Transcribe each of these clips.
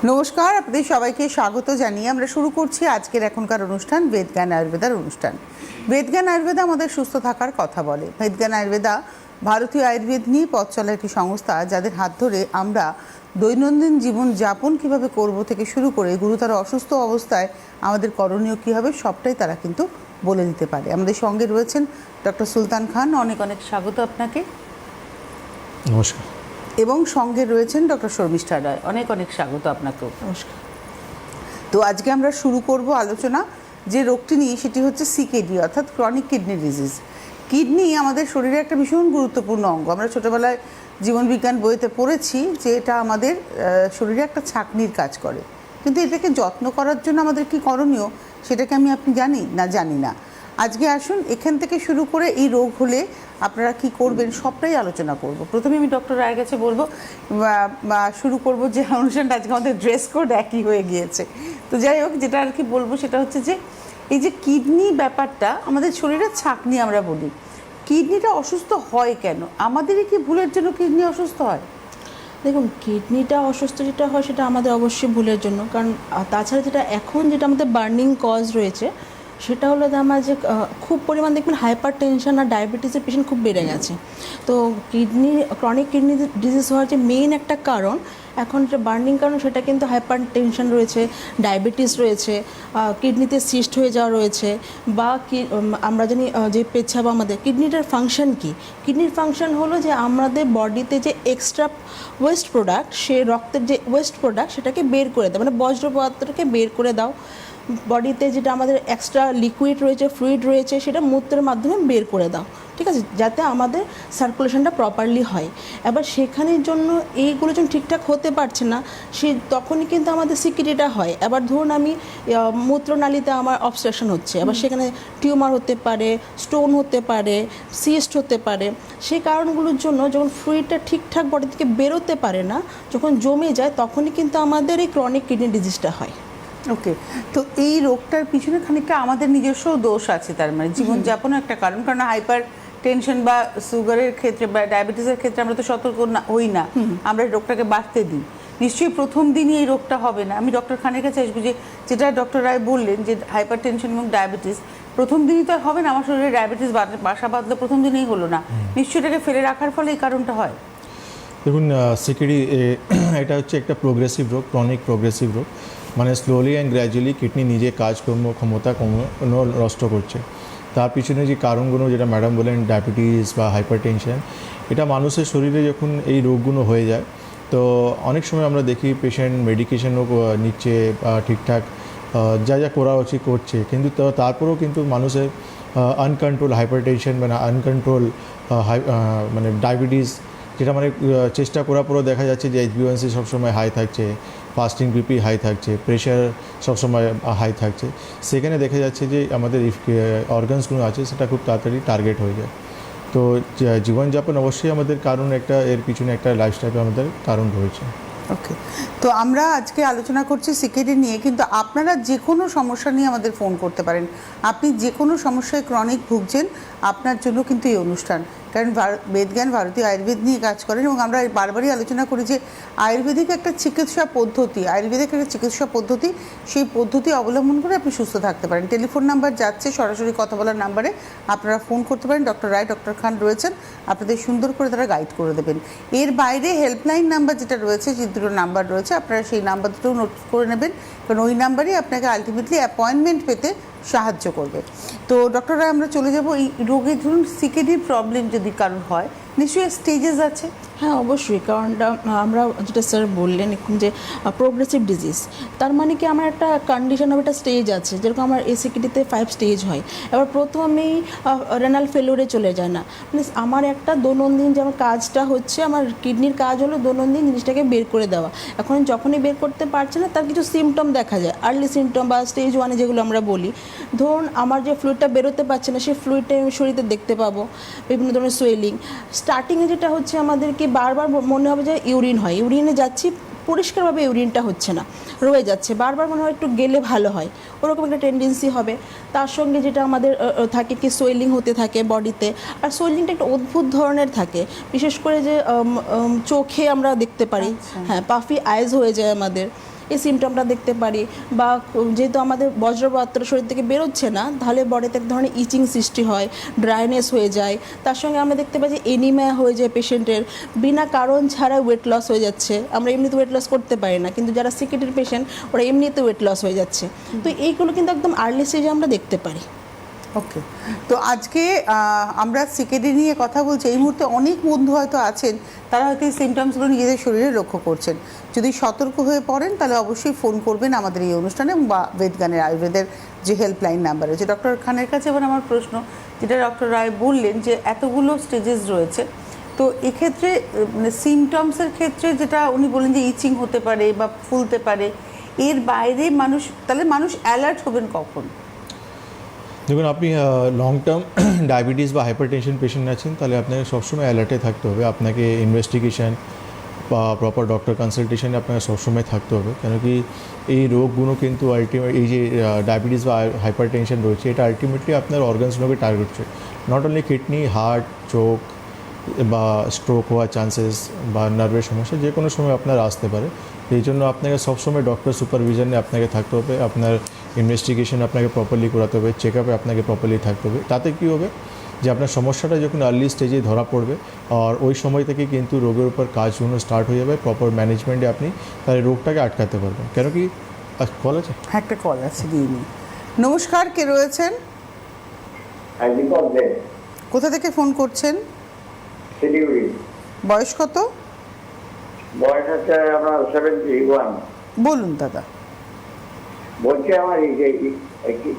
নমস্কার, আপনাদের সবাইকে স্বাগত জানিয়ে আমরা শুরু করছি আজকের এখনকার অনুষ্ঠান বেদজ্ঞান আয়ুর্বেদার অনুষ্ঠান। বেদজ্ঞান আয়ুর্বেদা আমাদের সুস্থ থাকার কথা বলে। বেদজ্ঞান আয়ুর্বেদা ভারতীয় আয়ুর্বেদ নিয়ে পথ চলা একটি সংস্থা, যাদের হাত ধরে আমরা দৈনন্দিন জীবন যাপন কীভাবে করব থেকে শুরু করে গুরুতর অসুস্থ অবস্থায় আমাদের করণীয় কী হবে সবটাই তারা কিন্তু বলে দিতে পারে। আমাদের সঙ্গে রয়েছেন ডক্টর সুলতান খান, অনেক অনেক স্বাগত আপনাকে। নমস্কার। এবং সঙ্গে রয়েছেন ডক্টর শর্মিষ্ঠা রায়, অনেক অনেক স্বাগত আপনাকেও। নমস্কার। তো আজকে আমরা শুরু করব আলোচনা যে রোগটি নিয়ে, সেটি হচ্ছে সিকেডি অর্থাৎ ক্রনিক কিডনি ডিজিজ। কিডনি আমাদের শরীরে একটা ভীষণ গুরুত্বপূর্ণ অঙ্গ। আমরা ছোটোবেলায় জীবনবিজ্ঞান বইতে পড়েছি যে এটা আমাদের শরীরে একটা ছাঁকনির কাজ করে, কিন্তু এটাকে যত্ন করার জন্য আমাদের কি করণীয় সেটাকে আপনি জানি না। আজকে আসুন এখান থেকে শুরু করে এই রোগ হলে আপনারা কি করবেন সবটাই আলোচনা করব। প্রথমে আমি ডক্টর রায়ের কাছে বলবো বা শুরু করব যে অনুষ্ঠানটা আজকে আমাদের ড্রেস কোড একই হয়ে গিয়েছে। তো যাই হোক, যেটা আর কি বলবো সেটা হচ্ছে যে এই যে কিডনি ব্যাপারটা আমাদের শরীরের ছাঁকনি আমরা বলি, কিডনিটা অসুস্থ হয় কেন? আমাদেরই কি ভুলের জন্য কিডনি অসুস্থ হয়? দেখুন, কিডনিটা অসুস্থ যেটা হয় সেটা আমাদের অবশ্যই ভুলের জন্য, কারণ তাছাড়া যেটা আমাদের বার্নিং কজ রয়েছে সেটা হলো যে আমার যে খুব পরিমাণ দেখবেন হাইপার টেনশন আর ডায়াবেটিসের পেশেন্ট খুব বেড়ে গেছে। তো ক্রনিক কিডনি ডিজিজ হওয়ার যে মেইন একটা কারণ, এখন যে বার্নিং কারণ সেটা কিন্তু হাইপার টেনশন রয়েছে, ডায়াবেটিস রয়েছে, কিডনিতে সিস্ট হয়ে যাওয়া রয়েছে, বা আমরা জানি যে পেচ্ছাপ আমাদের কিডনিটার ফাংশন কি? কিডনির ফাংশন হলো যে আমাদের বডিতে যে এক্সট্রা ওয়েস্ট প্রোডাক্ট, সে রক্তের যে ওয়েস্ট প্রোডাক্ট সেটাকে বের করে দাও, মানে বজ্র পদার্থটাকে বের করে দাও। বডিতে যেটা আমাদের এক্সট্রা লিকুইড রয়েছে, ফ্লুইড রয়েছে, সেটা মূত্রের মাধ্যমে বের করে দাও, ঠিক আছে, যাতে আমাদের সার্কুলেশনটা প্রপারলি হয়। এবার সেখানের জন্য এইগুলো যখন ঠিকঠাক হতে পারছে না, তখনই কিন্তু আমাদের সিকিডিটা হয়। এবার ধরুন আমি মূত্রনালীতে আমার অবস্ট্রাকশন হচ্ছে, এবার সেখানে টিউমার হতে পারে, স্টোন হতে পারে, সিস্ট হতে পারে। সেই কারণগুলোর জন্য যখন ফ্লুইডটা ঠিকঠাক বডি থেকে বেরোতে পারে না, যখন জমে যায়, তখনই কিন্তু আমাদের এই ক্রনিক কিডনি ডিজিজটা হয়। ওকে, তো এই রোগটার পিছনে খানিকটা আমাদের নিজস্ব দোষ আছে, তার মানে জীবনযাপনও একটা কারণ। কারণ হাইপার টেনশন বা সুগারের ক্ষেত্রে বা ডায়াবেটিসের ক্ষেত্রে আমরা তো সতর্ক হই না, আমরা রোগটাকে বাড়তে দিই। নিশ্চয়ই প্রথম দিনই এই রোগটা হবে না। আমি ডক্টর খানের কাছে আসবো, যেটা ডক্টর রায় বললেন যে হাইপার টেনশন এবং ডায়াবেটিস প্রথম দিনই তো আর হবে না। আমার শরীরে ডায়াবেটিস বাসা বাঁধলো প্রথম দিনেই হলো না, নিশ্চয়ই এটাকে ফেলে রাখার ফলে এই কারণটা হয়। দেখুন, সিকেডি এটা হচ্ছে একটা প্রোগ্রেসিভ রোগ, ক্রনিক প্রোগ্রেসিভ রোগ। মানে স্লোলি অ্যান্ড গ্র্যাজুয়ালি কিডনি নিজে কাজকর্ম ক্ষমতা নষ্ট করছে। তার পিছনে যে কারণগুলো, যেটা ম্যাডাম বলেন, ডায়াবেটিস বা হাইপার টেনশন, এটা মানুষের শরীরে যখন এই রোগগুলো হয়ে যায়, তো অনেক সময় আমরা দেখি পেশেন্ট মেডিকেশনও নিচ্ছে বা ঠিকঠাক যা যা করা উচিত করছে, কিন্তু তারপরেও কিন্তু মানুষের আনকন্ট্রোল হাইপার টেনশন মানে আনকন্ট্রোল মানে ডায়াবেটিস, যেটা মানে চেষ্টা করার পরেও দেখা যাচ্ছে যে HbA1c সবসময় হাই থাকছে, ফাস্টিং বিপি হাই থাকছে, প্রেশার সবসময় হাই থাকছে। সেখানে দেখা যাচ্ছে যে আমাদের অর্গানসগুলো আছে সেটা খুব তাড়াতাড়ি টার্গেট হয়ে যায়। তো জীবনযাপন অবশ্যই আমাদের কারণ, এর পিছনে একটা লাইফস্টাইল আমাদের কারণ রয়েছে। ওকে, তো আমরা আজকে আলোচনা করছি সিকেডি নিয়ে, কিন্তু আপনারা যে কোনো সমস্যা নিয়ে আমাদের ফোন করতে পারেন। আপনি যে কোনো সমস্যায় ক্রনিক ভুগছেন, আপনার জন্য কিন্তু এই অনুষ্ঠান। কারণ বেদজ্ঞান ভারতীয় আয়ুর্বেদ নিয়ে কাজ করেন, এবং আমরা বারবারই আলোচনা করি যে আয়ুর্বেদিক একটা চিকিৎসা পদ্ধতি, সেই পদ্ধতি অবলম্বন করে আপনি সুস্থ থাকতে পারেন। টেলিফোন নাম্বার যাচ্ছে, সরাসরি কথা বলার নাম্বারে আপনারা ফোন করতে পারেন। ডক্টর রায়, ডক্টর খান রয়েছেন, আপনাদের সুন্দর করে তারা গাইড করে দেবেন। এর বাইরে হেল্পলাইন নাম্বার যেটা রয়েছে, যে দুটো নাম্বার রয়েছে, আপনারা সেই নাম্বার দুটোও নোট করে নেবেন, কারণ ওই নাম্বারই আপনাকে আলটিমেটলি অ্যাপয়েন্টমেন্ট পেতে সাহায্য করবে। তো ডক্টর রায়, আমরা চলে যাব এই রোগে। ধরুন সিকেডির প্রবলেম যদি কারণ হয়, নিশ্চয়ই স্টেজেস আছে। হ্যাঁ, অবশ্যই, কারণ আমরা যেটা স্যার বললেন এখন যে প্রোগ্রেসিভ ডিজিজ, তার মানে কি আমার একটা কন্ডিশন হবে, একটা স্টেজ আছে। যেরকম আমার সিকেডিতে 5 স্টেজ হয়। এবার প্রথমেই রেনাল ফেলিওরে চলে যায় না, মানে আমার একটা দৈনন্দিন যে আমার কাজটা হচ্ছে, আমার কিডনির কাজ হলো দৈনন্দিন জিনিসটাকে বের করে দেওয়া। এখন যখনই বের করতে পারছে না, তার কিছু সিমটম দেখা যায়, আর্লি সিমটম বা স্টেজ 1 যেগুলো আমরা বলি। ধরুন আমার যে ফ্লুইডটা বেরোতে পারছে না, সেই ফ্লুইডটা আমি শরীরে দেখতে পাবো, বিভিন্ন ধরনের সোয়েলিং। স্টার্টিংয়ে যেটা হচ্ছে আমাদেরকে বারবার মনে হবে যে ইউরিনে যাচ্ছি, পরিষ্কারভাবে ইউরিনটা হচ্ছে না, রয়ে যাচ্ছে, বারবার মনে হয় একটু গেলে ভালো হয়, ওরকম একটা টেন্ডেন্সি হবে। তার সঙ্গে যেটা আমাদের থাকে কি সোয়েলিং হতে থাকে বডিতে, আর সোয়েলিংটা একটা অদ্ভুত ধরনের থাকে, বিশেষ করে যে চোখে আমরা দেখতে পারি। হ্যাঁ, পাফি আইজ হয়ে যায় আমাদের। এই সিমটমটা দেখতে পারি। বা যেহেতু আমাদের বজ্রপাতটা শরীর থেকে বেরোচ্ছে না, তাহলে বডিতে এক ধরনের ইচিং সৃষ্টি হয়, ড্রাইনেস হয়ে যায়। তার সঙ্গে আমরা দেখতে পাই যে এনিমিয়া হয়ে যায় পেশেন্টের, বিনা কারণ ছাড়া ওয়েট লস হয়ে যাচ্ছে। আমরা এমনিতে ওয়েট লস করতে পারি না, কিন্তু যারা সিকিটির পেশেন্ট ওরা এমনিতে ওয়েট লস হয়ে যাচ্ছে। তো এইগুলো কিন্তু একদম আর্লি স্টেজে আমরা দেখতে পারি। ওকে, তো আজকে আমরা সিকেডি নিয়ে কথা বলছি। এই মুহূর্তে অনেক বন্ধু হয়তো আছেন, তারা হয়তো এই সিমটমসগুলো নিজেদের শরীরে লক্ষ্য করছেন। যদি সতর্ক হয়ে পড়েন তাহলে অবশ্যই ফোন করবেন আমাদের এই অনুষ্ঠানে বা বেদগানের আয়ুর্বেদের যে হেল্পলাইন নাম্বার রয়েছে। ডক্টর খানের কাছে এবার আমার প্রশ্ন, যেটা ডক্টর রায় বললেন যে এতগুলো স্টেজেস রয়েছে, তো এক্ষেত্রে মানে সিমটমসের ক্ষেত্রে যেটা উনি বলেন যে ইচিং হতে পারে বা ফুলতে পারে, এর বাইরে মানুষ অ্যালার্ট হবেন কখন? দেখুন, আপনি লং টার্ম ডায়াবেটিস বা হাইপারটেনশন পেশেন্ট আছেন, তাহলে আপনাকে সবসময় অ্যালার্টে থাকতে হবে। আপনাকে ইনভেস্টিগেশন বা প্রপার ডক্টর কনসালটেশনে আপনাকে সবসময় থাকতে হবে। কেন কি এই রোগগুলো কিন্তু এই যে ডায়াবেটিস বা হাইপারটেনশন রয়েছে, এটা আলটিমেটলি আপনার অর্গানসগুলোকে টার্গেট করছে। নট অনলি কিডনি, হার্ট, চোখ বা স্ট্রোক হওয়ার চান্সেস বা নার্ভের সমস্যা যে কোনো সময় আপনার আসতে পারে। এই জন্য আপনাকে সবসময় ডক্টর সুপারভিশনে আপনাকে থাকতে হবে। আপনার ইনভেস্টিগেশন আপনাকে প্রপারলি করাতে হবে, চেক আপে আপনাকে প্রপারলি থাকতে হবে। তাতে কী হবে যে আপনার সমস্যাটা যখন আর্লি স্টেজে ধরা পড়বে, আর ওই সময় থেকে কিন্তু রোগের উপর কাজগুলো স্টার্ট হয়ে যাবে। প্রপার ম্যানেজমেন্টে আপনি তাহলে রোগটাকে আটকাতে পারবেন। কেন কি কল আছে? হ্যাঁ, একটা কল আছে, দিয়ে নিই। নমস্কার, কে রয়েছেন? কোথা থেকে ফোন করছেন? শিলিগুড়ি। বয়স কত? বয়স হচ্ছে আমার 71। বলুন দাদা। বলছি আমার এই যে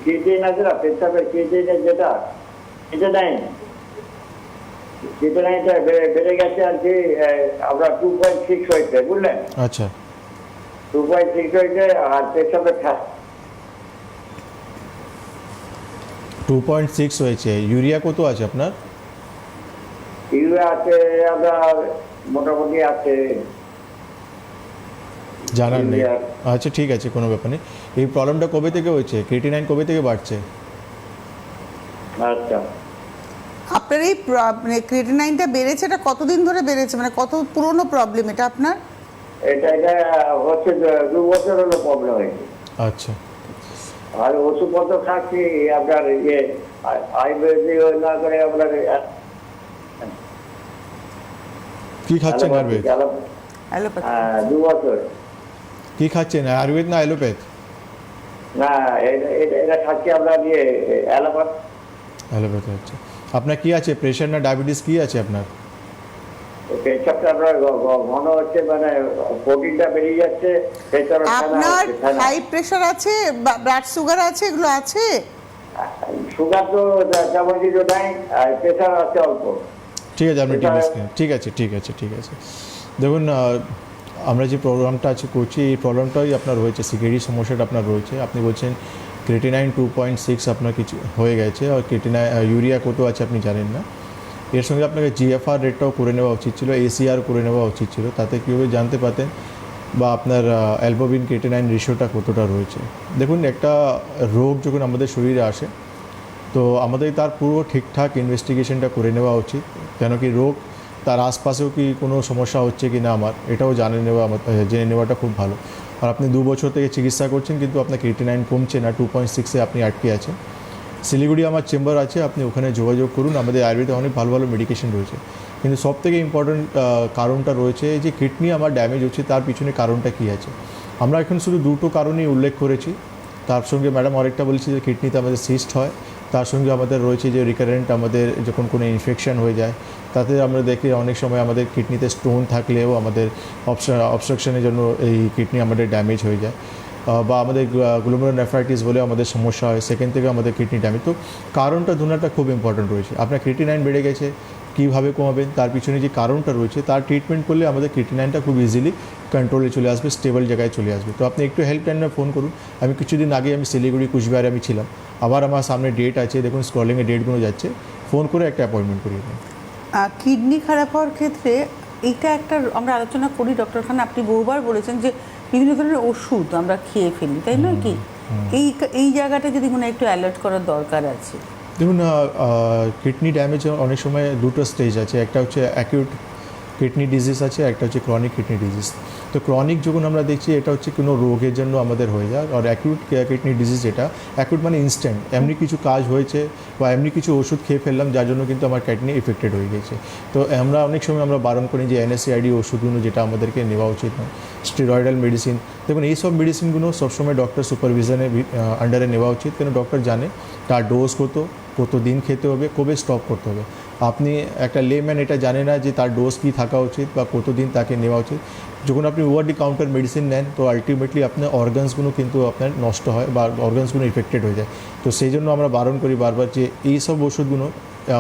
কিডনি আছে না, পেশাবের কিডনির যেটা কিডনিটা বেড়ে গেছে আর কি। আমরা 2.6 হয়েছে, বুঝলেন? আচ্ছা, 2.6 হয়েছে। আর পেশাবের 2.6 হয়েছে। ইউরিয়া কত আছে আপনার? ইউরিয়া আছে আপনার মোটামুটি আছে, জানার নেই। আচ্ছা, ঠিক আছে, কোনো ব্যাপার নেই। এই প্রবলেমটা কবে থেকে হয়েছে? ক্রিয়েটিনাইন কবে থেকে বাড়ছে? আচ্ছা। আপনার এই মানে ক্রিয়েটিনাইনটা বেড়েছে, এটা কতদিন ধরে বেড়েছে, মানে কত পুরনো প্রবলেম এটা আপনার? এটা হচ্ছে 2 বছর হলো প্রবলেম হয়েছে। আচ্ছা, আর ওষুধপত্র খাচ্ছি আপনার ইয়ে আয়ুর্বেদিক না করে আপনার কি খাচ্ছেন? আয়ুর্বেদ? অ্যালোপ্যাথি? 2 বছর। কি খাচ্ছেন, আয়ুর্বেদ না অ্যালোপ্যাথ? না, এটা খাচ্ছি আপনার ইয়ে অ্যালোপ্যাথ। অ্যালোপ্যাথ হচ্ছে। আপনার কি আছে, প্রেশার না ডায়াবেটিস, কি আছে আপনার? পেশাবটা আপনার ঘন হচ্ছে, মানে প্রোটিনটা বেরিয়ে যাচ্ছে। আপনার হাই প্রেশার আছে, ব্লাড সুগার আছে, এগুলো আছে? সুগার তো তেমন কিছু নাই, আর প্রেশার আছে অল্প। ঠিক আছে, আপনি ঠিক আছে, ঠিক আছে, ঠিক আছে। দেখুন, আমরা যে প্রবলেমটা আছে করছি, এই প্রবলেমটাই আপনার রয়েছে, সিকেডি সমস্যাটা আপনার রয়েছে। আপনি বলছেন ক্রিয়েটিনাইন 2.6 আপনার কিছু হয়ে গেছে, আর ইউরিয়া কত আছে আপনি জানেন না। এর সঙ্গে আপনাকে জিএফআর রেটটাও করে নেওয়া উচিত ছিল, এসিআর করে নেওয়া উচিত ছিল। তাতে কীভাবে জানতে পারতেন বা আপনার অ্যালবুমিন ক্রিয়েটিনাইন রেশিওটা কতটা রয়েছে। দেখুন, একটা রোগ যখন আমাদের শরীরে আসে, তো আমাদের তার পুরো ঠিকঠাক ইনভেস্টিগেশনটা করে নেওয়া উচিত। কেন কি রোগ তার আশপাশেও কি কোনো সমস্যা হচ্ছে কি না আমার, এটাও জেনে নেওয়াটা খুব ভালো। আর আপনি 2 বছর থেকে চিকিৎসা করছেন, কিন্তু আপনার ক্রিয়েটিনাইন কমছে না, 2.6-এ আপনি আটকে আছেন। শিলিগুড়ি আমার চেম্বার আছে, আপনি ওখানে যোগাযোগ করুন। আমাদের আয়ুর্বেদে অনেক ভালো ভালো মেডিকেশন রয়েছে। কিন্তু সবথেকে ইম্পর্ট্যান্ট কারণটা রয়েছে যে কিডনি আমার ড্যামেজ হচ্ছে, তার পিছনে কারণটা কী আছে। আমরা এখন শুধু 2টো কারণই উল্লেখ করেছি। তার সঙ্গে ম্যাডাম আরেকটা বলেছি যে কিডনিতে আমাদের সিস্ট হয়, তার সঙ্গে আমাদের রয়েছে যে রিকারেন্ট আমাদের যখন কোনো ইনফেকশন হয়ে যায়, তাতে আমরা দেখি অনেক সময় আমাদের কিডনিতে স্টোন থাকলেও আমাদের অবস্ট্রাকশনের জন্য এই কিডনি আমাদের ড্যামেজ হয়ে যায়, বা আমাদের গ্লোমেরুলোনেফ্রাইটিস বলে আমাদের সমস্যা হয়, সেখান থেকে আমাদের কিডনি ড্যামেজ। তো কারণটা ধুনাটা খুব ইম্পর্ট্যান্ট রয়েছে। আপনার ক্রিয়েটিনাইন বেড়ে গেছে, কীভাবে কমাবেন, তার পিছনে যে কারণটা রয়েছে তার ট্রিটমেন্ট করলে আমাদের ক্রিয়েটিনাইনটা খুব ইজিলি কন্ট্রোলে চলে আসবে, স্টেবল জায়গায় চলে আসবে। তো আপনি একটু হেল্পলাইনে ফোন করুন। আমি কিছুদিন আগে শিলিগুড়ি কুচবিহারে আমি ছিলাম, আবার আমার সামনে ডেট আছে, দেখুন স্ক্রলিংয়ে ডেটগুলো যাচ্ছে, ফোন করে একটা অ্যাপয়েন্টমেন্ট করিয়ে দেন। কিডনি খারাপ হওয়ার ক্ষেত্রে এইটা একটা আমরা আলোচনা করি ডক্টর খান, আপনি বহুবার বলেছেন যে বিভিন্ন ধরনের ওষুধ আমরা খেয়ে ফেলি, তাই নয় কি? এই জায়গাটা যদি মনে একটু অ্যালার্ট করার দরকার আছে। দেখুন, কিডনি ড্যামেজ অনেক সময় 2টো স্টেজ আছে। একটা হচ্ছে অ্যাকিউট কিডনি ডিজিজ আছে, একটা হচ্ছে ক্রনিক কিডনি ডিজিজ। তো ক্রনিক যখন আমরা দেখছি এটা হচ্ছে কোনো রোগের জন্য আমাদের হয়ে যায়, আর অ্যাকিউট কিডনি ডিজিজ এটা অ্যাকিউট মানে ইনস্ট্যান্ট, এমনি কিছু কাজ হয়েছে বা এমনি কিছু ওষুধ খেয়ে ফেললাম যার জন্য কিন্তু আমার কিডনি এফেক্টেড হয়ে গেছে। তো আমরা অনেক সময় আমরা বারণ করি যে এনএসএআইডি ওষুধগুলো যেটা আমাদেরকে নেওয়া উচিত নয়, স্টেরয়েডাল মেডিসিন। দেখুন এইসব মেডিসিনগুলো সবসময় ডক্টর সুপারভিশনে আন্ডারে নেওয়া উচিত, কেন ডক্টর জানে তার ডোজ কত দিন খেতে হবে, কবে স্টপ করতে হবে। আপনি একটা লেম্যান এটা জানে না যে তার ডোজ কী থাকা উচিত বা কতদিন তাকে নেওয়া উচিত। যখন আপনি ওভার দি কাউন্টার মেডিসিন নেন তো আলটিমেটলি আপনার অর্গানসগুলো কিন্তু আপনার নষ্ট হয় বা অর্গানসগুলো ইফেক্টেড হয়ে যায়। তো সেই জন্য আমরা বারণ করি বারবার যে এই সব ওষুধগুলো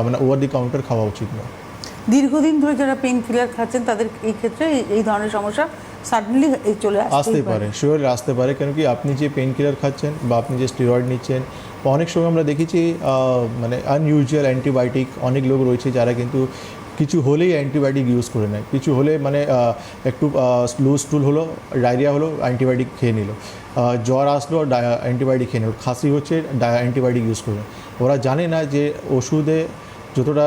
মানে ওভার দি কাউন্টার খাওয়া উচিত নয়। দীর্ঘদিন ধরে যারা পেন কিলার খাচ্ছেন তাদের এই ক্ষেত্রে এই ধরনের সমস্যা সাডেনলি চলে আসতে পারে, শিওর আসতে পারে, কেন কি আপনি যে পেন কিলার খাচ্ছেন বা আপনি যে স্টেরয়েড নিচ্ছেন, অনেক সময় আমরা দেখেছি মানে আনইউজুয়াল অ্যান্টিবায়োটিক অনেক লোক রয়েছে যারা কিন্তু কিছু হলেই অ্যান্টিবায়োটিক ইউজ করে নেয়, কিছু হলে মানে একটু লুজ টুল হলো, ডায়রিয়া হলো, অ্যান্টিবায়োটিক খেয়ে নিল, জ্বর আসলো অ্যান্টিবায়োটিক খেয়ে নিল, খাসি হচ্ছে অ্যান্টিবায়োটিক ইউজ করে। ওরা জানে না যে ওষুধে যতটা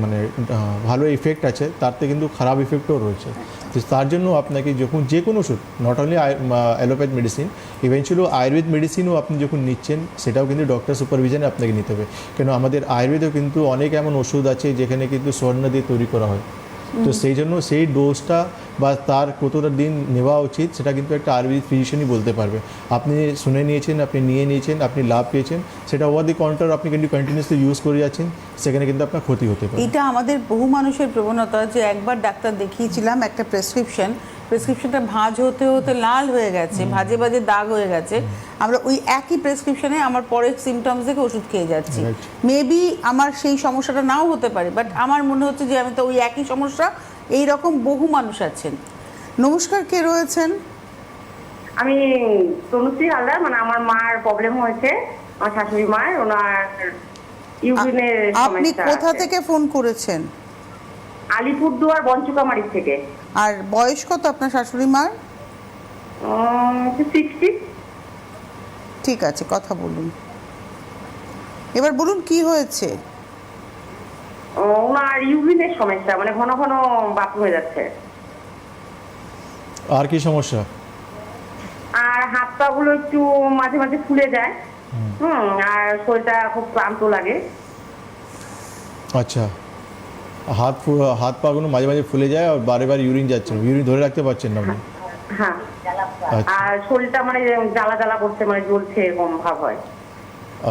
মানে ভালো ইফেক্ট আছে তার থেকে কিন্তু খারাপ ইফেক্টও রয়েছে। তো তার জন্য আপনাকে যখন যে কোনো ওষুধ, not only allopath medicine, eventually Ayurveda মেডিসিনও আপনি যখন নিচ্ছেন সেটাও কিন্তু ডক্টর সুপারভিশনে আপনাকে নিতে হবে, কেন আমাদের আয়ুর্বেদেও কিন্তু অনেক এমন ওষুধ আছে যেখানে কিন্তু স্বর্ণ দিয়ে তৈরি করা হয়। তো সেই জন্য সেই ডোজটা বা তার কতটা দিন নেওয়া উচিত সেটা কিন্তু একটা আয়ুর্বেদিক ফিজিশিয়ানই বলতে পারবে। আপনি শুনে নিয়েছেন, আপনি নিয়ে নিয়েছেন, আপনি লাভ পেয়েছেন, সেটা ওভার দি কাউন্টার আপনি কিন্তু কন্টিনিউসলি ইউজ করে যাচ্ছেন, সেখানে কিন্তু আপনার ক্ষতি হতে পারে। এটা আমাদের বহু মানুষের প্রবণতা যে একবার ডাক্তার দেখিয়েছিলাম একটা প্রেসক্রিপশনটা ভাঁজ হতে হতে লাল হয়ে গেছে, ভাজে ভাজে দাগ হয়ে গেছে, আমরা ওই একই প্রেসক্রিপশনে আমার পরের সিমটমস দেখে ওষুধ খেয়ে যাচ্ছি। মেবি আমার সেই সমস্যাটা নাও হতে পারে, বাট আমার মনে হচ্ছে যে আমি তো ওই একই সমস্যা, এই রকম বহু মানুষ আছেন। নমস্কার, কে রয়েছেন? আমি তনুশ্রী হালদার, মানে আমার মার প্রবলেম হয়েছে, আমার শাশুড়ি মায়ের, ওনার ইউরিনের আপনি সমস্যা কোথা আছে। থেকে ফোন করেছেন? আলিপুরদুয়ার বঞ্চুকামারি থেকে। আর বয়স কত আপনার শাশুড়ি মার? 60। ঠিক আছে, কথা বলুন। এবার বলুন কি হয়েছে। ওনার ইউরিনের সমস্যা, মানে ঘন ঘন বাথরুম হয়ে যাচ্ছে। আর কি সমস্যা? আর হাত পা গুলো একটু মাঝে মাঝে ফুলে যায়, আর শরীরটা খুব ক্লান্ত লাগে। আচ্ছা, হাত পাগুলো মাঝে মাঝে ফুলে যায় আর বারে বারে ইউরিন যাচ্ছে, ইউরিন ধরে রাখতে পারছেন না আপনি? হ্যাঁ, আচ্ছা আর শরীরটা মানে জ্বালা জ্বালা করছে, মানে জ্বলছে এরকম ভাব হয়।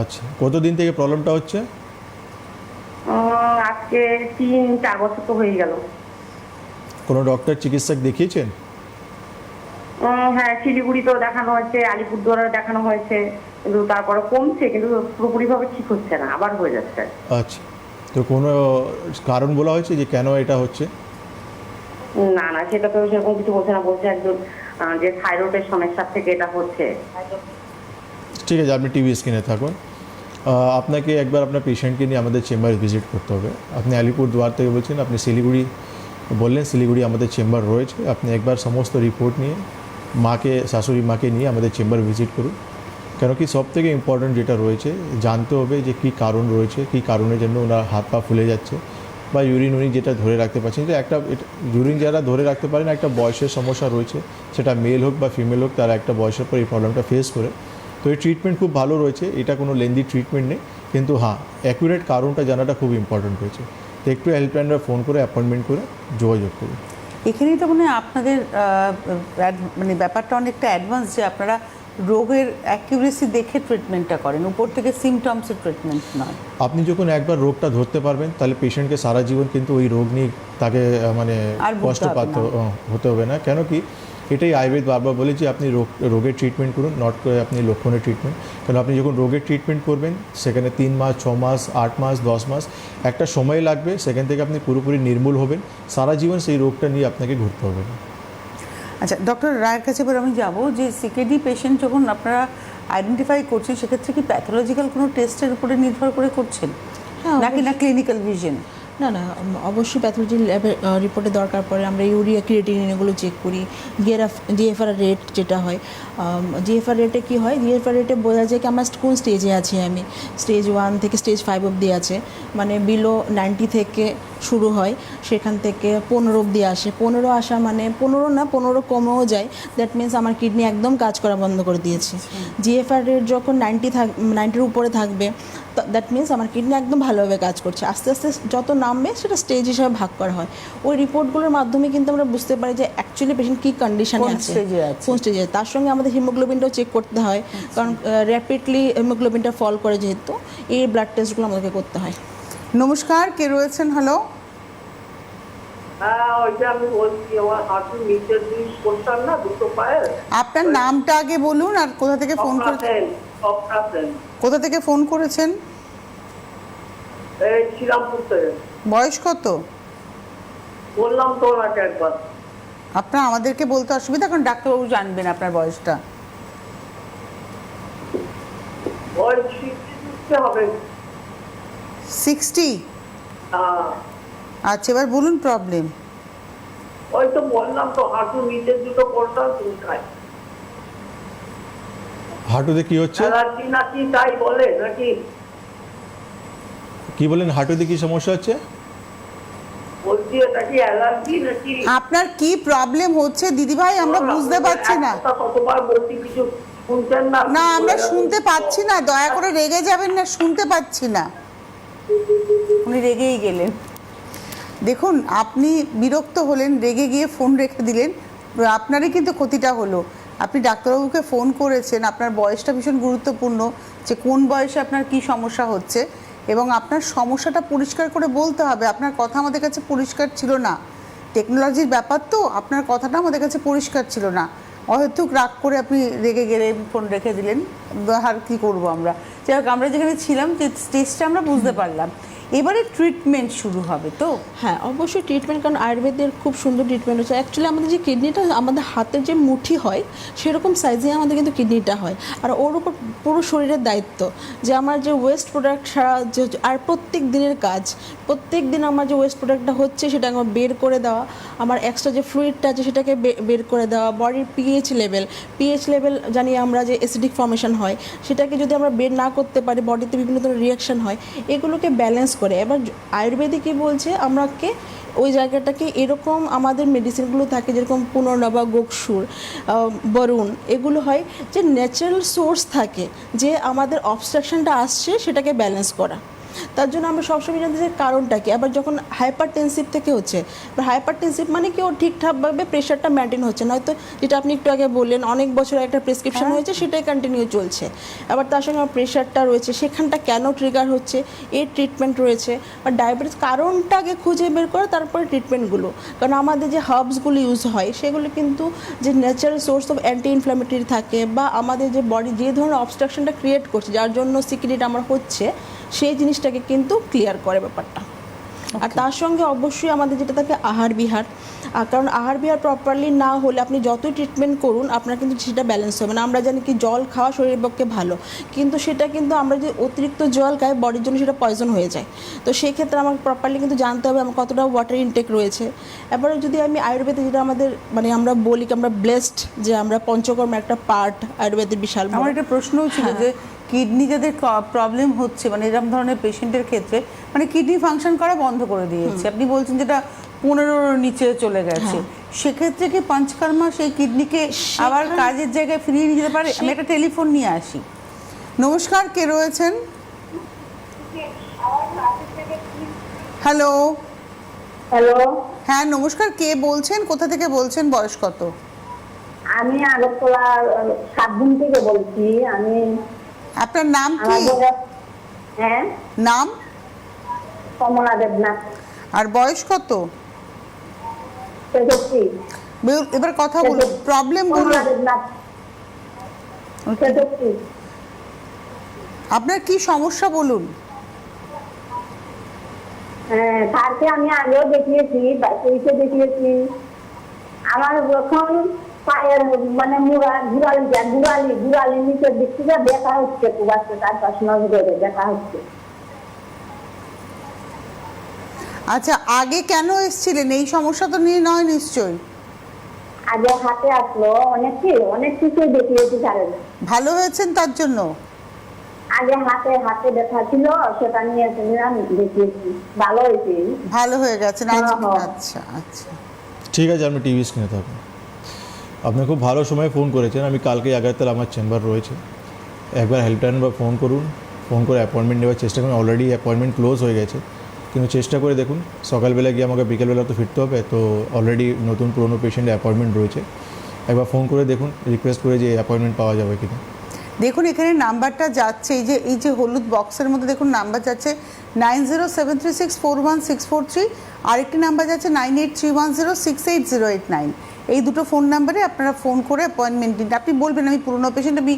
আচ্ছা, কতদিন থেকে প্রবলেমটা হচ্ছে? আজকে 3-4 বছর তো হয়ে গেল। কোনো ডক্টর চিকিৎসক দেখিয়েছেন? হ্যাঁ, শিলিগুড়িতেও দেখানো হয়েছে, আলিপুরদুয়ারে দেখানো হয়েছে, কিন্তু তারপরে কমছে, কিন্তু পুরোপুরিভাবে ঠিক হচ্ছে না, আবার হয়ে যাচ্ছে। আচ্ছা, তো কোনো কারণ বলা হয়েছে যে কেন এটা হচ্ছে? না না, সেটা তো সেরকম কিছু বলছে না, বলছে একজন যে থাইরয়েডের সমস্যা থেকে এটা হচ্ছে। ঠিক আছে, আপনি টিভি স্ক্রিনে থাকুন। আপনাকে একবার আপনার পেশেন্টকে নিয়ে আমাদের চেম্বারে ভিজিট করতে হবে। আপনি আলিপুরদুয়ার থেকে বলছেন, আপনি শিলিগুড়ি বললেন, শিলিগুড়ি আমাদের চেম্বার রয়েছে। আপনি একবার সমস্ত রিপোর্ট নিয়ে শাশুড়ি মাকে নিয়ে আমাদের চেম্বার ভিজিট করুন, কেন কি সব থেকে ইম্পর্ট্যান্ট যেটা রয়েছে জানতে হবে যে কী কারণ রয়েছে, কী কারণের জন্য ওনার হাত পা ফুলে যাচ্ছে বা ইউরিন উনি যেটা ধরে রাখতে পারছেন। যে একটা ইউরিন যারা ধরে রাখতে পারেন, একটা বয়সের সমস্যা রয়েছে, সেটা মেল হোক বা ফিমেল হোক, তারা একটা বয়সের পর এই প্রবলেমটা ফেস করে। তো এই ট্রিটমেন্ট খুব ভালো রয়েছে, এটা কোনো লেন্দি ট্রিটমেন্ট নেই, কিন্তু হ্যাঁ অ্যাকুরেট কারণটা জানাটা খুব ইম্পর্ট্যান্ট রয়েছে। তো একটু হেল্পলাইনে ফোন করে অ্যাপয়েন্টমেন্ট করে যোগাযোগ করুন। এখানেই তো মানে আপনাদের মানে ব্যাপারটা অনেকটা অ্যাডভান্স, যে আপনারা রোগের অ্যাকিউরেসি দেখে ট্রিটমেন্টটা করেন, উপর থেকে সিমটমসের ট্রিটমেন্ট নয়। আপনি যখন একবার রোগটা ধরতে পারবেন তাহলে পেশেন্টকে সারা জীবন কিন্তু ওই রোগ নিয়ে তাকে মানে আর ভুগতে কষ্ট হবে হতে হবে না। কেন কি এটাই আয়ুর্বেদ বারবার বলে যে আপনি রোগের ট্রিটমেন্ট করুন, নট করে আপনি লক্ষণের ট্রিটমেন্ট। কারণ আপনি যখন রোগের ট্রিটমেন্ট করবেন সেখানে 3 মাস, 6 মাস, 8 মাস, 10 মাস একটা সময় লাগবে, সেখান থেকে আপনি পুরোপুরি নির্মূল হবেন। সারা জীবন সেই রোগটা নিয়ে আপনাকে ঘুরতে হবে না। আচ্ছা, ডক্টর রায়ের কাছে এবার আমি যাব যে সিকেডি পেশেন্ট যখন আপনারা আইডেন্টিফাই করছেন, সেক্ষেত্রে কি প্যাথোলজিক্যাল কোনো টেস্টের উপরে নির্ভর করে করছেন, হ্যাঁ, নাকি না ক্লিনিক্যাল ভিশন? না না, অবশ্যই প্যাথোলজি ল্যাবে রিপোর্টের দরকার পড়ে। আমরা ইউরিয়া, ক্রিয়েটিনিন এগুলো চেক করি। জিএফআর রেট যেটা হয়, জিএফআর রেটে কী হয়, জিএফআর রেটে বোঝা যায় কি আমার কোন স্টেজে আছি। আমি স্টেজ 1 থেকে স্টেজ 5 অবধি আছে, মানে বিলো 90 থেকে শুরু হয়, সেখান থেকে 15 অবধি আসে। 15 আসা মানে 15 না, 15 কমেও যায়, দ্যাট মিনস আমার কিডনি একদম কাজ করা বন্ধ করে দিয়েছে। জিএফআর রেট যখন 90-র উপরে থাকবে, দ্যাট মিনস আমার কিডনি একদম ভালোভাবে কাজ করছে। আস্তে আস্তে যত নামবে সেটা স্টেজ হিসাবে ভাগ করা হয়। ওই রিপোর্টগুলোর মাধ্যমে কিন্তু আমরা বুঝতে পারি যে অ্যাকচুয়ালি পেশেন্ট কী কন্ডিশনে কোন আছে, stage এ আছে। কোন স্টেজে। তার সঙ্গে আমাদের হিমোগ্লোবিনটাও চেক করতে হয়, কারণ র্যাপিডলি হিমোগ্লোবিনটা ফল করে যেহেতু, এই ব্লাড টেস্টগুলো আমাদেরকে করতে হয়। নমস্কার, কে রয়েছেন? হ্যালো, হ্যাঁ, ওইটা আমি বলছি, আমার হাঁটুর নিচের জিনিস করতাম না, দুটো পায়ে। আপনার নামটা আগে বলুন আর কোথা থেকে ফোন করেছেন? অপারেশন কোথা থেকে ফোন করেছেন? এই শ্রীরামপুর থেকে। বয়স কত? বললাম তো ওনাকে একবার। আপনার আমাদেরকে বলতে অসুবিধা, কারণ ডাক্তারবাবু জানবেন আপনার বয়সটা। ওই শিখতে হবে। 60? হ্যাঁ, আচ্ছা, এবার বলুন প্রবলেম। ওই তো বললাম তো, হাঁটুর নিচের দুটো করতাম চুলকায়। হাঁটুতে কি হচ্ছে? অ্যালার্জি নাকি তাই বলে নাকি? কি বলেন, হাঁটুতে কি সমস্যা হচ্ছে? বলছি এটা কি অ্যালার্জি নাকি? আপনার কি প্রবলেম হচ্ছে দিদিভাই, আমরা বুঝতে পারছি না। একটা কতবার বলছি, কিছু শুনছেন না? না, আমরা শুনতে পাচ্ছি না, দয়া করে রেগে যাবেন না, শুনতে পাচ্ছি না। উনি রেগেই গেলেন। দেখুন, আপনি বিরক্ত হলেন, রেগে গিয়ে ফোন রেখে দিলেন, আপনারই কিন্তু ক্ষতিটা হলো। আপনি ডাক্তারবাবুকে ফোন করেছেন, আপনার বয়সটা ভীষণ গুরুত্বপূর্ণ, যে কোন বয়সে আপনার কি সমস্যা হচ্ছে, এবং আপনার সমস্যাটা পরিষ্কার করে বলতে হবে। আপনার কথা আমাদের কাছে পরিষ্কার ছিল না, টেকনোলজির ব্যাপার তো, আপনার কথাটা আমাদের কাছে পরিষ্কার ছিল না। অহেতুক রাগ করে আপনি রেগে গেলেন, ফোন রেখে দিলেন, আর কী করবো আমরা। যাই হোক, আমরা যেখানে ছিলাম যে স্টেজটা আমরা বুঝতে পারলাম। এবারে ট্রিটমেন্ট শুরু হবে তো? হ্যাঁ, অবশ্যই ট্রিটমেন্ট, কারণ আয়ুর্বেদের খুব সুন্দর ট্রিটমেন্ট হচ্ছে। অ্যাকচুয়ালি আমাদের যে কিডনিটা, আমাদের হাতের যে মুঠি হয় সেরকম সাইজে আমাদের কিন্তু কিডনিটা হয়, আর ওর উপর পুরো শরীরের দায়িত্ব যে আমার যে ওয়েস্ট প্রোডাক্ট সারা যে, আর প্রত্যেক দিনের কাজ, প্রত্যেক দিন আমার যে ওয়েস্ট প্রোডাক্টটা হচ্ছে সেটা আমার বের করে দেওয়া, আমার এক্সট্রা যে ফ্লুইডটা আছে সেটাকে বের করে দেওয়া, বডির পিএইচ লেভেল জানি আমরা যে অ্যাসিডিক ফর্মেশন হয় সেটাকে যদি আমরা বের না করতে পারি, বডিতে বিভিন্ন ধরনের রিয়াকশন হয়, এগুলোকে ব্যালেন্স করে। এবার আয়ুর্বেদে কী বলছে, আমরাকে ওই জায়গাটাকে এরকম আমাদের মেডিসিনগুলো থাকে, যেরকম পুনর্নবা, গোকসুর, বরুণ, এগুলো হয় যে ন্যাচারাল সোর্স থাকে, যে আমাদের অবস্ট্রাকশনটা আসছে সেটাকে ব্যালেন্স করা। তার জন্য আমরা সবসময় জানতে চাই কারণটা কি। আবার যখন হাইপারটেনসিভ থেকে হচ্ছে, এবার হাইপারটেনসিভ মানে কি, ও ঠিকঠাকভাবে প্রেশারটা মেনটেন হচ্ছে না, হয়তো যেটা আপনি একটু আগে বললেন অনেক বছর একটা প্রেসক্রিপশন হয়েছে সেটাই কন্টিনিউ চলছে। আবার তার সঙ্গে আমার প্রেশারটা রয়েছে, সেখানটা কেন ট্রিগার হচ্ছে, এর ট্রিটমেন্ট রয়েছে। বা ডায়াবেটিস কারণটা আগে খুঁজে বের করে তারপরে ট্রিটমেন্টগুলো, কারণ আমাদের যে হার্বসগুলো ইউজ হয় সেগুলো কিন্তু যে natural source of anti inflammatory থাকে, বা আমাদের যে বডি যে ধরনের অবস্ট্রাকশনটা ক্রিয়েট করছে যার জন্য সিকিডিটা আমার হচ্ছে, সেই জিনিসটাকে কিন্তু ক্লিয়ার করে ব্যাপারটা। আর তার সঙ্গে অবশ্যই আমাদের যেটা থাকে আহার বিহার, কারণ আহার বিহার প্রপারলি না হলে আপনি যতই ট্রিটমেন্ট করুন আপনার কিন্তু সেটা ব্যালেন্স হবে না। আমরা জানি কি জল খাওয়া শরীরের পক্ষে ভালো, কিন্তু সেটা কিন্তু আমরা যে অতিরিক্ত জল খাই বডির জন্য সেটা পয়জন হয়ে যায়। তো সেই ক্ষেত্রে আমাকে প্রপারলি কিন্তু জানতে হবে আমার কতটা ওয়াটার ইনটেক রয়েছে। এবারে যদি আমি আয়ুর্বেদে যেটা আমাদের মানে আমরা বলি কি আমরা ব্লেসড, যে আমরা পঞ্চকর্ম একটা পার্ট আয়ুর্বেদের বিশাল। আমার একটা প্রশ্নও ছিল যে কিডনি যাদের প্রবলেম হচ্ছে, মানে এরকম ধরনের পেশেন্টের ক্ষেত্রে, মানে কিডনি ফাংশন করা বন্ধ করে দিয়েছে, আপনি বলছেন যেটা 15 নিচে চলে গেছে, সেক্ষেত্রে কি পঞ্চকর্মা সেই কিডনিকে আবার কাজের জায়গায় ফিরিয়ে নিয়ে যেতে পারে? আমি একটা টেলিফোন নিয়ে আসি। নমস্কার, কে রয়েছেন? হ্যালো। হ্যালো, হ্যাঁ নমস্কার, কে বলছেন, কোথা থেকে বলছেন, বয়স কত? আমি আগরতলা 7 দিন থেকে বলছি। আমি আপনার নাম আমার কি? বয়স, হ্যাঁ, নাম কমলা দেবনাথ, আর বয়স কত? 63। এবার কথা বলুন, প্রবলেম বলুন। কমলা দেবনাথ, 63। আপনার কি সমস্যা বলুন। হ্যাঁ, স্যারকে আমি আগেও দেখিয়েছি, বাচ্চাকে দেখিয়েছি। আমার যখন পায়ের মানে গুড়ালি নিচের দিক থেকে ব্যথা হচ্ছে, খুব আসছে 4-5 মাস ধরে ব্যথা হচ্ছে। আচ্ছা, আগে কেন এসেছিলেন? এই সমস্যা তো নিয়ে নয় নিশ্চয়ই? আগে হাতে আসলো, অনেক কিছুই দেখিয়েছি স্যারের। ভালো হয়েছেন তার জন্য? আগে হাতে হাতে ব্যথা ছিল, সেটা নিয়ে দেখিয়েছি, ভালো হয়েছে। ভালো হয়ে গেছেন আজকে? হ্যাঁ। আচ্ছা আচ্ছা। ঠিক আছে, আমি টিভি স্ক্রিনে থাকবো। আপনি খুব ভালো সময় ফোন করেছেন। আমি কালকে আগারতলা আমার চেম্বার রয়েছে, একবার হেল্পলাইন বা ফোন করুন, ফোন করে অ্যাপয়েন্টমেন্ট নেওয়ার চেষ্টা করুন। অলরেডি অ্যাপয়েন্টমেন্ট ক্লোজ হয়ে গেছে, কিন্তু চেষ্টা করে দেখুন। সকালবেলা গিয়ে আমাকে বিকেলবেলা তো ফিরতে হবে, তো অলরেডি নতুন পুরনো পেশেন্টের অ্যাপয়েন্টমেন্ট রয়েছে। একবার ফোন করে দেখুন, রিকোয়েস্ট করে যে অ্যাপয়েন্টমেন্ট পাওয়া যাবে কিনা। দেখুন এখানে নাম্বারটা যাচ্ছে, এই যে হলুদ বক্সের মধ্যে দেখুন নাম্বার যাচ্ছে 9073341643, আরেকটি নাম্বার যাচ্ছে 9831068089। এই দুটো ফোন নাম্বারে আপনারা ফোন করে অ্যাপয়েন্টমেন্ট নিন। আপনি বলবেন আমি পুরনো পেশেন্ট, আমি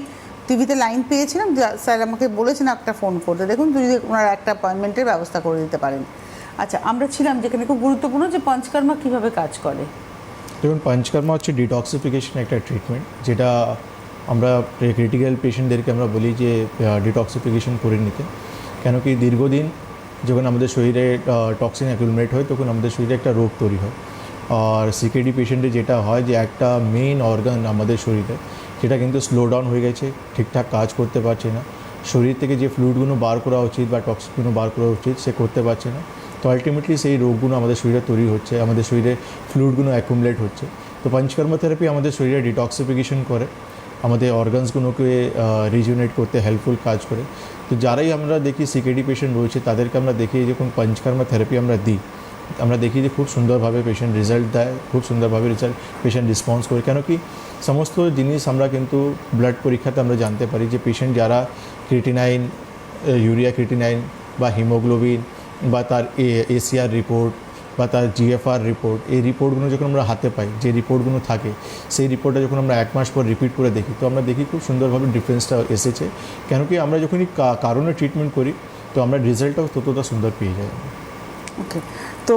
টিভিতে লাইন পেয়েছিলাম, স্যার আমাকে বলেছেন একটা ফোন করতে। দেখুন যদি ওনারা একটা অ্যাপয়েন্টমেন্টের ব্যবস্থা করে দিতে পারেন। আচ্ছা, আমরা ছিলাম যেখানে খুব গুরুত্বপূর্ণ যে পঞ্চকর্মা কীভাবে কাজ করে। দেখুন, পঞ্চকর্মা হচ্ছে ডিটক্সিফিকেশন একটা ট্রিটমেন্ট, যেটা আমরা ক্রিটিক্যাল পেশেন্টদেরকে আমরা বলি যে ডিটক্সিফিকেশন করে নিতে। কেন কি দীর্ঘদিন যখন আমাদের শরীরে টক্সিন অ্যাকুমুলেট হয়, তখন আমাদের শরীরে একটা রোগ তৈরি হয়। আর সিকেডি পেশেন্টে যেটা হয় যে একটা মেইন অর্গান আমাদের শরীরে, সেটা কিন্তু স্লো ডাউন হয়ে গেছে, ঠিকঠাক কাজ করতে পারছে না। শরীর থেকে যে ফ্লুইডগুলো বার করা উচিত বা টক্সিকগুলো বার করা উচিত, সে করতে পারছে না। তো আলটিমেটলি সেই রোগগুলো আমাদের শরীরে তৈরি হচ্ছে, আমাদের শরীরে ফ্লুইডগুলো অ্যাকুমুলেট হচ্ছে। তো পঞ্চকর্মা থেরাপি আমাদের শরীরে ডিটক্সিফিকেশন করে, আমাদের অর্গানসগুলোকে রিজুনেট করতে হেল্পফুল কাজ করে। তো যারাই আমরা দেখি সিকেডি পেশেন্ট রয়েছে, তাদেরকে আমরা দেখি যখন পঞ্চকর্মা থেরাপি আমরা দিই, আমরা দেখি যে খুব সুন্দরভাবে পেশেন্ট রেজাল্ট দেয়, খুব সুন্দরভাবে পেশেন্ট রেসপন্স করে। কেন কি সমস্ত জিনিস আমরা কিন্তু ব্লাড পরীক্ষাতে আমরা জানতে পারি যে পেশেন্ট যারা ক্রিটিনাইন, ইউরিয়া ক্রিটিনাইন বা হিমোগ্লোবিন বা তার এসিআর রিপোর্ট বা তার জিএফআর রিপোর্ট, এই রিপোর্টগুলো যখন আমরা হাতে পাই, যে রিপোর্টগুলো থাকে, সেই রিপোর্টটা যখন আমরা 1 মাস পর রিপিট করে দেখি, তো আমরা দেখি খুব সুন্দরভাবে ডিফারেন্সটা এসেছে। কেন কি আমরা যখনই কারণে ট্রিটমেন্ট করি, তো আমরা রেজাল্টটাও ততটা সুন্দর পেয়ে যাই। ওকে, তো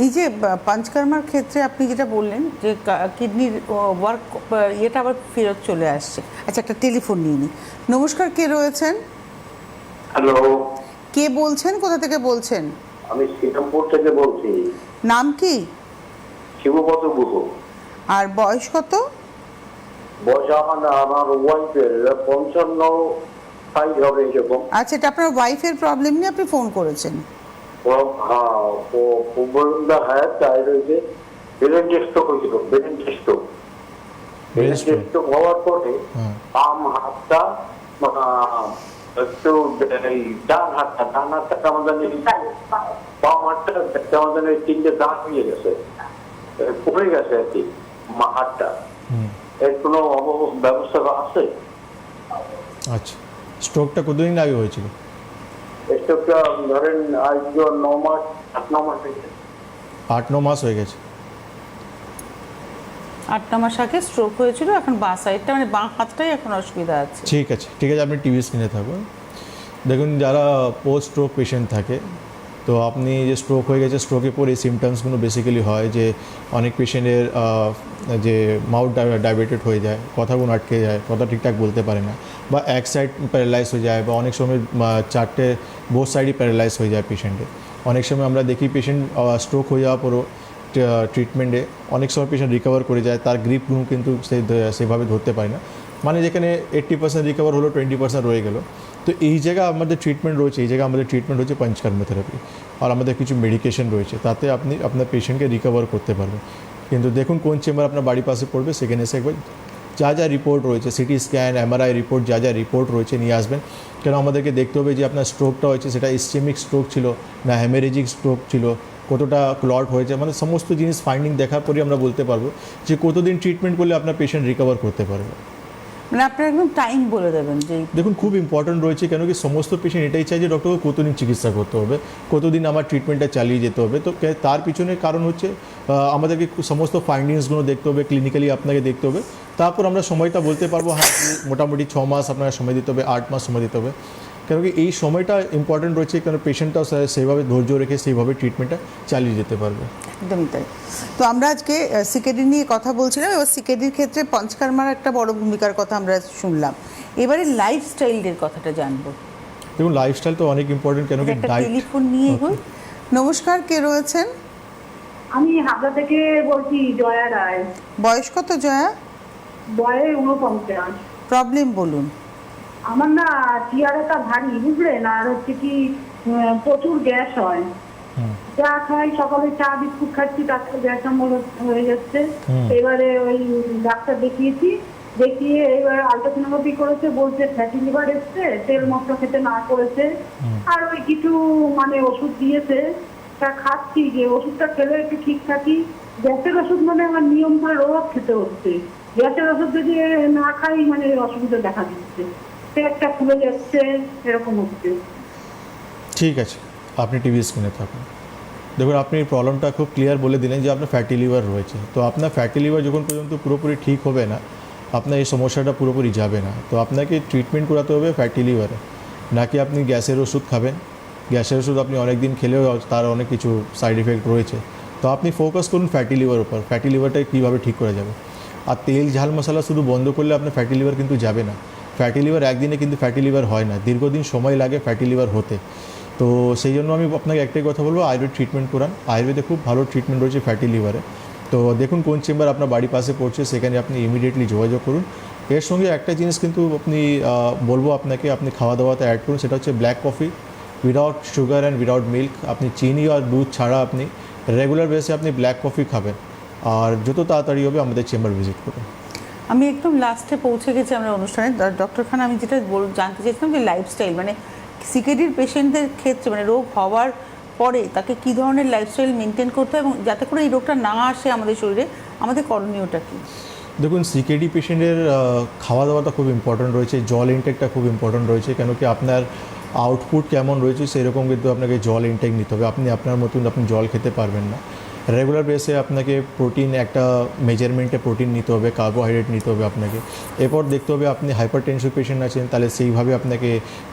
এই যে পঞ্চকর্মার ক্ষেত্রে আপনি যেটা বললেন যে কিডনির ওয়ার্ক ইয়েটা আবার ফেরত চলে আসছে। আচ্ছা, একটা টেলিফোন নিয়ে নিই। নমস্কার, কে রয়েছেন? হ্যালো, কে বলছেন, কোথা থেকে বলছেন? আমি শ্রীরামপুর থেকে বলছি। নাম কি? শিবপদ গুহ। আর বয়স কত? বয়স আমার ওয়াইফের 55 হবে এরকম। আচ্ছা, এটা আপনার ওয়াইফের প্রবলেম নিয়ে আপনি ফোন করেছেন? হ্যাঁ, তাই রয়েছে। ব্রেন টেস্ট হয়েছিল, ব্রেন টেস্ট হওয়ার পরে বাম হাতটা একটু ডান হাতটা কেমন জানি, বাম হাতটা কেমন জানি 3টে দাঁত হয়ে গেছে, পড়ে গেছে আর কি হাতটা। এর কোনো ব্যবস্থা আছে? আচ্ছা, স্ট্রোকটা কতদিন আগে হয়েছিল? স্ট্রোকটা ধরেন আজ 9 মাস 8-9 মাস হয়েছে। 8-9 মাস হয়ে গেছে। 8-9 মাস আগে স্ট্রোক হয়েছিল, এখন বাঁ সাইডটা মানে বাঁ হাতটাই এখন অসুবিধা আছে। ঠিক আছে, ঠিক আছে, আপনি টিভি স্ক্রিনে থাকুন। দেখুন, যারা পোস্ট স্ট্রোক পেশেন্ট থাকে, তো আপনি যে স্ট্রোক হয়ে গেছে, স্ট্রোকের পর এই সিমটমসগুলো বেসিক্যালি হয় যে অনেক পেশেন্টের যে মাউথ ডাইভার্টেড হয়ে যায়, কথাগুলো আটকে যায়, কথা ঠিকঠাক বলতে পারে না, বা এক সাইড প্যারালাইজ হয়ে যায়, বা অনেক সময় 4টে বোথ সাইডই প্যারালাইজ হয়ে যায় পেশেন্টের। অনেক সময় আমরা দেখি পেশেন্ট স্ট্রোক হয়ে যাওয়ার পরও ট্রিটমেন্টে অনেক সময় পেশেন্ট রিকভার করে যায়, তার গ্রিপগুলো কিন্তু সেভাবে ধরতে পারে না। মানে যেখানে 80% রিকভার হলো, 20% রয়ে গেল। তো এই জায়গায় আমাদের ট্রিটমেন্ট রয়েছে, এই জায়গায় আমাদের ট্রিটমেন্ট হচ্ছে পঞ্চকর্মা থেরাপি, আর আমাদের কিছু মেডিকেশন রয়েছে, তাতে আপনি আপনার পেশেন্টকে রিকভার করতে পারবেন। কিন্তু দেখুন কোন চেম্বার আপনার বাড়ির পাশে পড়বে, সেখানে এসে একবার যা যা রিপোর্ট রয়েছে, সিটি স্ক্যান, এমআরআই রিপোর্ট, যা যা রিপোর্ট রয়েছে নিয়ে আসবেন। কেন আমাদেরকে দেখতে হবে যে আপনার স্ট্রোকটা হয়েছে সেটা ইসচেমিক স্ট্রোক ছিল না হেমেরেজিক স্ট্রোক ছিল, কতটা ক্লট হয়েছে, মানে সমস্ত জিনিস ফাইন্ডিং দেখার পরে আমরা বলতে পারবো যে কতদিন ট্রিটমেন্ট করলে আপনার পেশেন্ট রিকভার করতে পারবে। মানে আপনার একদম টাইম বলে দেবেন যে দেখুন, খুব ইম্পর্ট্যান্ট রয়েছে। কেন কি সমস্ত পেশেন্ট এটাই চাই যে ডক্টরকে কতদিন চিকিৎসা করতে হবে, কতদিন আমার ট্রিটমেন্টটা চালিয়ে যেতে হবে। তো তার পিছনে কারণ হচ্ছে আমাদেরকে সমস্ত ফাইন্ডিংসগুলো দেখতে হবে, ক্লিনিক্যালি আপনাকে দেখতে হবে, তারপর আমরা সময়টা বলতে পারবো। হ্যাঁ, মোটামুটি 6 মাস আপনাকে সময় দিতে হবে, 8 মাস সময় দিতে হবে। কেন কি এই সময়টা ইম্পর্ট্যান্ট রয়েছে, কারণ পেশেন্টটাও সেইভাবে ধৈর্য রেখে সেইভাবে ট্রিটমেন্টটা চালিয়ে যেতে পারবে। একদমই তাই। তো আমরা আজকে সিকেডি নিয়ে কথা বলছিলাম, এবার সিকেডির ক্ষেত্রে পঞ্চকর্মার একটা বড় ভূমিকার কথা আমরা শুনলাম। এবারে লাইফস্টাইলের কথাটা জানবো। দেখুন, লাইফস্টাইল তো অনেক ইম্পর্টেন্ট। কেন কি একটা ডায়েট। টেলিফোন নিয়ে এগোই। নমস্কার, কে রয়েছেন? আমি হাবড়া থেকে বলছি, জয়া রায়। বয়স কত জয়া? বয়স 49। প্রবলেম বলুন। আমার না চেয়ারটা ভারী বুঝলেন, আর হচ্ছে কি প্রচুর গ্যাস হয়। চা খাই, সকালে চা বিস্কুট খাচ্ছি, তারপরে গ্যাস অম্বল হয়ে যাচ্ছে। এবারে ওই ডাক্তার দেখিয়ে এবার আলট্রাসোনোগ্রাফি করেছে, বলছে ফ্যাটি লিভার এসছে, তেল মশলা খেতে না করেছে, আর ওই কিছু মানে ওষুধ দিয়েছে, তা খাচ্ছি। যে ওষুধটা খেলে একটু ঠিক থাকি। গ্যাসের ওষুধ মানে আমার নিয়ম করে রোজ খেতে হচ্ছে। গ্যাসের ওষুধ যদি না খাই মানে অসুবিধা দেখা দিচ্ছে, পেটটা ফুলে যাচ্ছে, এরকম হচ্ছে। ঠিক আছে, আপনি টিভি স্ক্রিনে থাকুন। দেখুন, আপনি প্রবলেমটা খুব ক্লিয়ার বলে দিলেন যে আপনার ফ্যাটি লিভার রয়েছে। তো আপনার ফ্যাটি লিভার যখন পর্যন্ত পুরোপুরি ঠিক হবে না, আপনার এই সমস্যাটা পুরোপুরি যাবে না। তো আপনাকে ট্রিটমেন্ট করাতে হবে ফ্যাটি লিভারে, নাকি আপনি গ্যাসের ওষুধ খাবেন। গ্যাসের ওষুধ আপনি অনেক দিন খেলেও তার অনেক কিছু সাইড এফেক্ট রয়েছে। তো আপনি ফোকাস করুন ফ্যাটি লিভার উপর, ফ্যাটি লিভারটা কীভাবে ঠিক করা যাবে। আর তেল ঝাল মশলা শুধু বন্ধ করলে আপনার ফ্যাটি লিভার কিন্তু যাবে না। ফ্যাটি লিভার একদিনে কিন্তু ফ্যাটি লিভার হয় না, দীর্ঘদিন সময় লাগে ফ্যাটি লিভার হতে। তো সেই জন্য আমি আপনাকে একটাই কথা বলবো, আয়ুর্বেদ ট্রিটমেন্ট করান। আয়ুর্বেদে খুব ভালো ট্রিটমেন্ট রয়েছে ফ্যাটি লিভারে। তো দেখুন কোন চেম্বার আপনার বাড়ির পাশে পড়ছে, সেখানে আপনি ইমিডিয়েটলি যোগাযোগ করুন। এর সঙ্গে একটা জিনিস কিন্তু আপনি বলবো আপনাকে, আপনি খাওয়া দাওয়াতে অ্যাড করুন, সেটা হচ্ছে black coffee without sugar and without milk. আপনি চিনি আর দুধ ছাড়া আপনি রেগুলার বেসে আপনি ব্ল্যাক কফি খাবেন। আর যত তাড়াতাড়ি হবে আমাদের চেম্বার ভিজিট করুন। আমি একদম লাস্টে পৌঁছে গেছি আমরা অনুষ্ঠানে। ডক্টর খান, আমি যেটা জানতে চাইছিলাম যে লাইফস্টাইল মানে সিকেডির পেশেন্টদের ক্ষেত্রে মানে রোগ হওয়ার পরে তাকে কী ধরনের লাইফস্টাইল মেনটেন করতে হয় এবং যাতে করে এই রোগটা না আসে আমাদের শরীরে, আমাদের করণীয়টা কী? দেখুন, সিকেডি পেশেন্টের খাওয়া দাওয়াটা খুব ইম্পর্ট্যান্ট রয়েছে, জল ইনটেকটা খুব ইম্পর্ট্যান্ট রয়েছে। কেন কি আপনার আউটপুট কেমন রয়েছে সেরকম কিন্তু আপনাকে জল ইনটেক নিতে হবে। আপনি আপনার মতন আপনি জল খেতে পারবেন না। রেগুলার বেসে আপনাকে প্রোটিন একটা মেজারমেন্টে প্রোটিন নিতে হবে, কার্বোহাইড্রেট নিতে হবে আপনাকে। এরপর দেখতে হবে আপনি হাইপার টেনশন পেশেন্ট আছেন, তাহলে সেইভাবে আপনাকে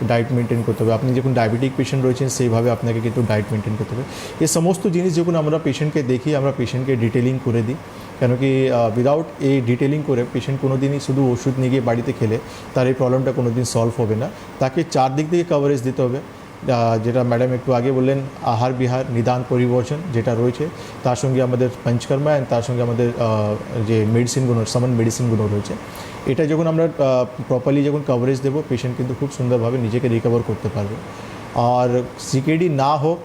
ডায়েট মেনটেন করতে হবে। আপনি যখন ডায়াবেটিক পেশেন্ট রয়েছেন সেইভাবে আপনাকে কিন্তু ডায়েট মেনটেন করতে হবে। এই সমস্ত জিনিস যখন আমরা পেশেন্টকে দেখি, আমরা পেশেন্টকে ডিটেলিং করে দিই। কেন কি উইদাউট এই ডিটেলিং করে পেশেন্ট কোনো দিনই শুধু ওষুধ নিয়ে গিয়ে বাড়িতে খেলে তার এই প্রবলেমটা কোনো দিন সলভ হবে না। তাকে চারদিক থেকে কভারেজ দিতে হবে, যেটা ম্যাডাম একটু আগে বললেন, আহার বিহার নিদান পরিবর্জন যেটা রয়েছে, তার সঙ্গে আমাদের পঞ্চকর্মা অ্যান্ড তার সঙ্গে আমাদের যে মেডিসিনগুলো সামান মেডিসিনগুলো রয়েছে, এটা যখন আমরা প্রপারলি যখন কভারেজ দেবো, পেশেন্ট কিন্তু খুব সুন্দরভাবে নিজেকে রিকভার করতে পারবে। আর সিকেডি না হোক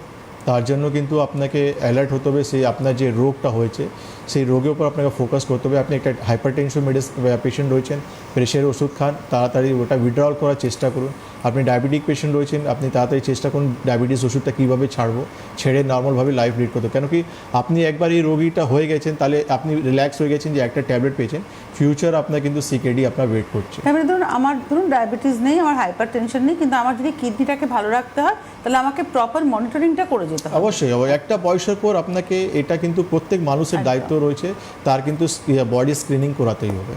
তার জন্য কিন্তু আপনাকে অ্যালার্ট হতে হবে, সেই আপনার যে রোগটা হয়েছে সেই রোগের উপর আপনাকে ফোকাস করতে হবে। আপনি একটা হাইপার টেনশন পেশেন্ট রয়েছেন, প্রেশারের ওষুধ খান, তাড়াতাড়ি ওটা উইথড্রল করার চেষ্টা করুন। আপনি ডায়াবেটিক পেশেন্ট রয়েছেন, আপনি তাড়াতাড়ি চেষ্টা করুন ডায়াবেটিস ওষুধটা কীভাবে ছেড়ে নর্মালভাবে লাইফ লিড করতে। কেন কি আপনি একবার এই রোগীটা হয়ে গেছেন, তাহলে আপনি রিল্যাক্স হয়ে গেছেন যে একটা ট্যাবলেট পেয়েছেন, ফিউচার আপনার কিন্তু সিকেডি আপনার ওয়েট করছে। তারপরে ধরুন ডায়াবেটিস নেই, আমার হাইপার টেনশন নেই, কিন্তু আমার যদি কিডনিটাকে ভালো রাখতে হয় তাহলে আমাকে প্রপার মনিটরিংটা করে যেতে হবে। অবশ্যই একটা বয়সের পর আপনাকে এটা কিন্তু প্রত্যেক মানুষের দায়িত্ব রয়েছে, তার কিন্তু বডি স্ক্রিনিং করাতেই হবে।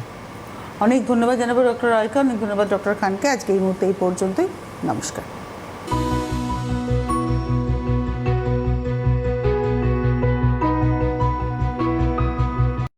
অনেক ধন্যবাদ জানাবো ডক্টর রয়কে, অনেক ধন্যবাদ ডক্টর খানকে। আজকে এই মুহূর্তে এই পর্যন্তই, নমস্কার।